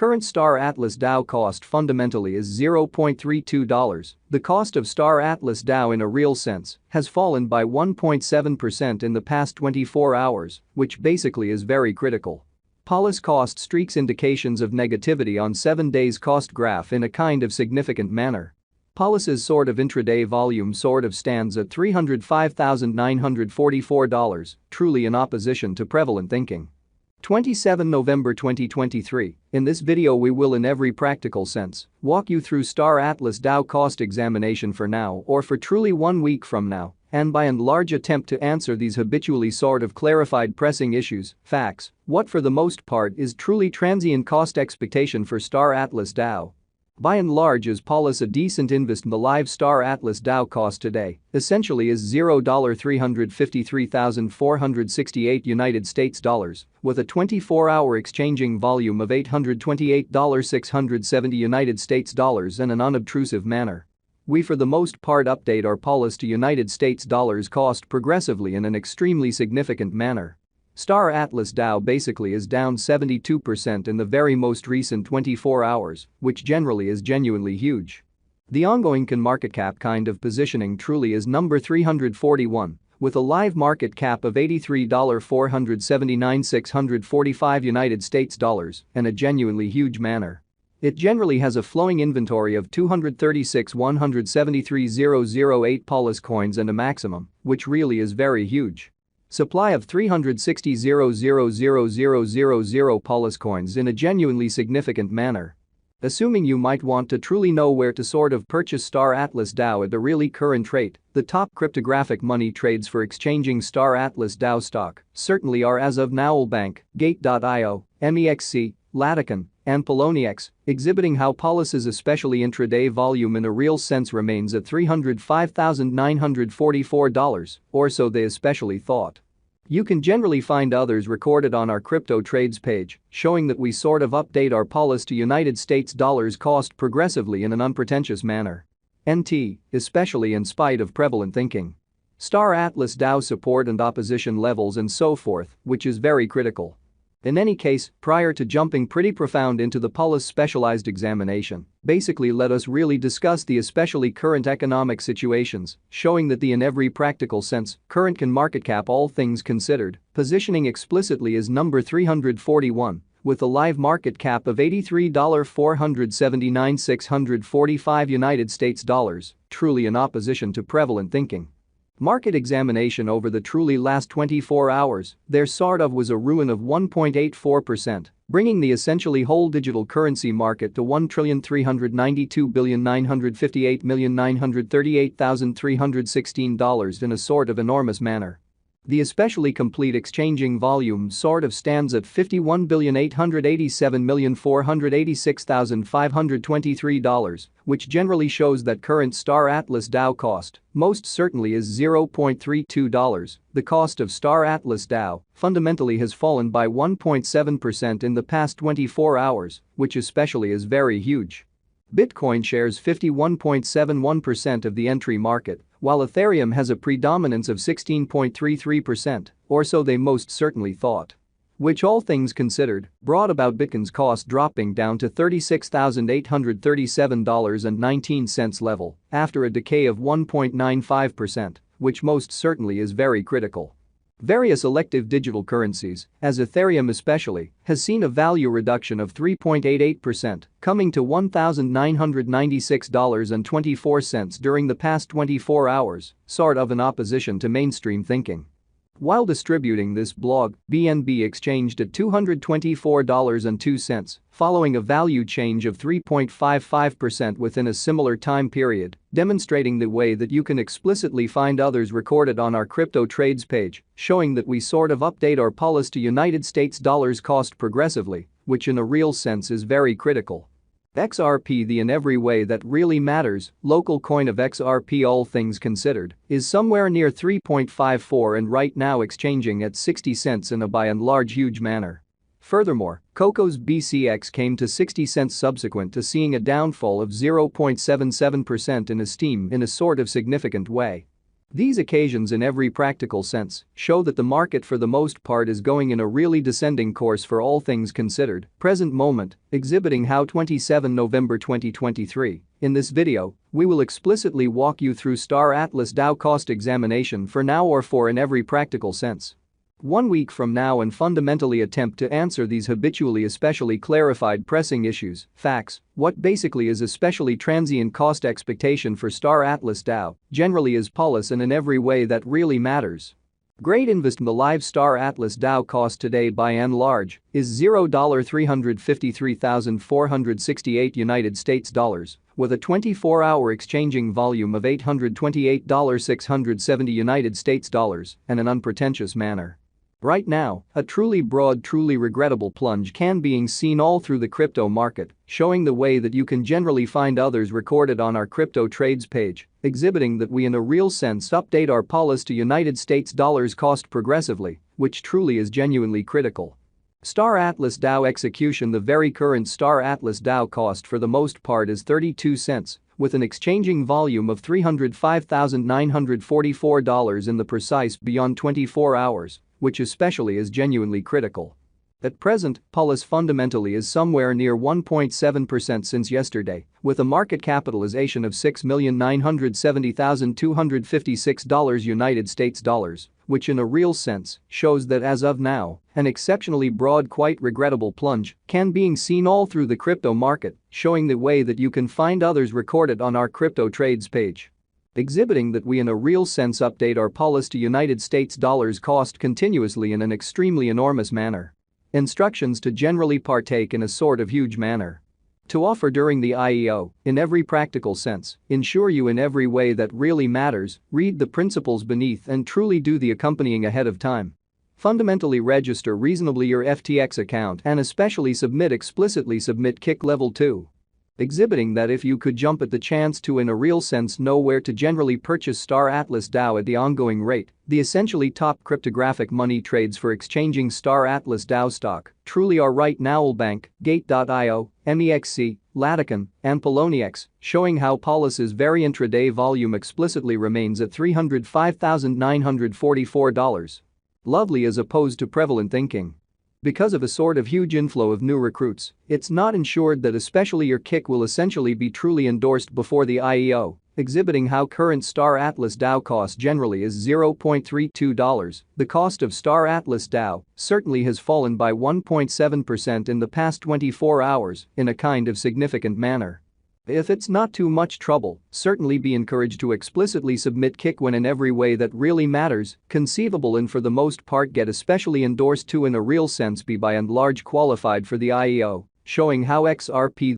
Current Star Atlas DAO cost fundamentally is $0.32. The cost of Star Atlas DAO in a real sense has fallen by 1.7% in the past 24 hours, which basically is very critical. Polis cost streaks indications of negativity on 7 days cost graph in a kind of significant manner. Polis's sort of intraday volume sort of stands at $305,944, truly in opposition to prevalent thinking. 27 November 2023, in this video we will in every practical sense walk you through Star Atlas DAO cost examination for now or for truly 1 week from now, and by and large attempt to answer these habitually sort of clarified pressing issues, facts, what for the most part is truly transient cost expectation for Star Atlas DAO. By and large, is Polis a decent invest? The live Star Atlas DAO cost today essentially is $353,468 United States dollars, with a 24-hour exchanging volume of $828,670 United States dollars in an unobtrusive manner. We for the most part update our Polis to United States dollars cost progressively in an extremely significant manner. Star Atlas DAO basically is down 72% in the very most recent 24 hours, which generally is genuinely huge. The ongoing market cap kind of positioning truly is number 341, with a live market cap of $83,479,645 United States dollars in a genuinely huge manner. It generally has a flowing inventory of 236,173,008 Polis coins and a maximum, which really is very huge. Supply of 360,000,000 Polis coins in a genuinely significant manner. Assuming you might want to truly know where to sort of purchase Star Atlas DAO at a really current rate, the top cryptographic money trades for exchanging Star Atlas DAO stock certainly are as of now Allbank, Gate.io, MEXC, Latican, and Poloniex, exhibiting how Polis's especially intraday volume in a real sense remains at $305,944, or so they especially thought. You can generally find others recorded on our crypto trades page, showing that we sort of update our Polis to United States dollars cost progressively in an unpretentious manner. NT, especially in spite of prevalent thinking. Star Atlas DAO support and opposition levels and so forth, which is very critical. In any case, prior to jumping pretty profound into the Polis specialized examination, basically let us really discuss the especially current economic situations, showing that the in every practical sense, current market cap all things considered, positioning explicitly is number 341, with a live market cap of $83,479,645 United States dollars, truly in opposition to prevalent thinking. Market examination over the truly last 24 hours, there sort of was a ruin of 1.84%, bringing the essentially whole digital currency market to $1,392,958,938,316 in a sort of enormous manner. The especially complete exchanging volume sort of stands at $51,887,486,523, which generally shows that current Star Atlas DAO cost most certainly is $0.32. The cost of Star Atlas DAO fundamentally has fallen by 1.7% in the past 24 hours, which especially is very huge. Bitcoin shares 51.71% of the entry market, while Ethereum has a predominance of 16.33%, or so they most certainly thought. Which all things considered, brought about Bitcoin's cost dropping down to $36,837.19 level after a decay of 1.95%, which most certainly is very critical. Various elective digital currencies, as Ethereum especially, has seen a value reduction of 3.88%, coming to $1,996.24 during the past 24 hours, sort of in opposition to mainstream thinking. While distributing this blog, BNB exchanged at $224.02, following a value change of 3.55% within a similar time period, demonstrating the way that you can explicitly find others recorded on our crypto trades page, showing that we sort of update our Polis to United States dollars cost progressively, which in a real sense is very critical. XRP, the in every way that really matters, local coin of XRP all things considered, is somewhere near 3.54 and right now exchanging at 60 cents in a by and large huge manner. Furthermore, Coco's BCX came to 60 cents subsequent to seeing a downfall of 0.77% in esteem in a sort of significant way. These occasions in every practical sense show that the market for the most part is going in a really descending course for all things considered, present moment, exhibiting how 27 November 2023. In this video, we will explicitly walk you through Star Atlas DAO cost examination for now or for in every practical sense. 1 week from now and fundamentally attempt to answer these habitually especially clarified pressing issues, facts, what basically is especially transient cost expectation for Star Atlas DAO, generally is policy and in every way that really matters. Great invest in the live Star Atlas DAO cost today by and large is $353,468 United States dollars, with a 24-hour exchanging volume of $828,670 United States dollars and an unpretentious manner. Right now, a truly broad, truly regrettable plunge can being seen all through the crypto market, showing the way that you can generally find others recorded on our crypto trades page, exhibiting that we in a real sense update our policy to United States dollars cost progressively, which truly is genuinely critical. Star Atlas DAO execution. The very current Star Atlas DAO cost for the most part is 32 cents, with an exchanging volume of $305,944 in the precise beyond 24 hours, which especially is genuinely critical. At present, policy fundamentally is somewhere near 1.7% since yesterday, with a market capitalization of $6,970,256 United States dollars, which in a real sense shows that as of now, an exceptionally broad, quite regrettable plunge can being seen all through the crypto market, showing the way that you can find others recorded on our crypto trades page, exhibiting that we in a real sense update our policy to United States dollars cost continuously in an extremely enormous manner. Instructions to generally partake in a sort of huge manner. To offer during the IEO, in every practical sense, ensure you in every way that really matters, read the principles beneath and truly do the accompanying ahead of time. Fundamentally register reasonably your FTX account and especially explicitly submit kick level 2. Exhibiting that if you could jump at the chance to in a real sense know where to generally purchase Star Atlas DAO at the ongoing rate, the essentially top cryptographic money trades for exchanging Star Atlas DAO stock truly are right now Bank, Gate.io, MEXC, Latican, and Poloniex, showing how policy's very intraday volume explicitly remains at $305,944. Lovely as opposed to prevalent thinking. Because of a sort of huge inflow of new recruits, it's not ensured that especially your kick will essentially be truly endorsed before the IEO, exhibiting how current Star Atlas DAO cost generally is $0.32. The cost of Star Atlas DAO certainly has fallen by 1.7% in the past 24 hours in a kind of significant manner. If it's not too much trouble, certainly be encouraged to explicitly submit kick when in every way that really matters, conceivable and for the most part get especially endorsed to in a real sense be by and large qualified for the IEO, showing how XRP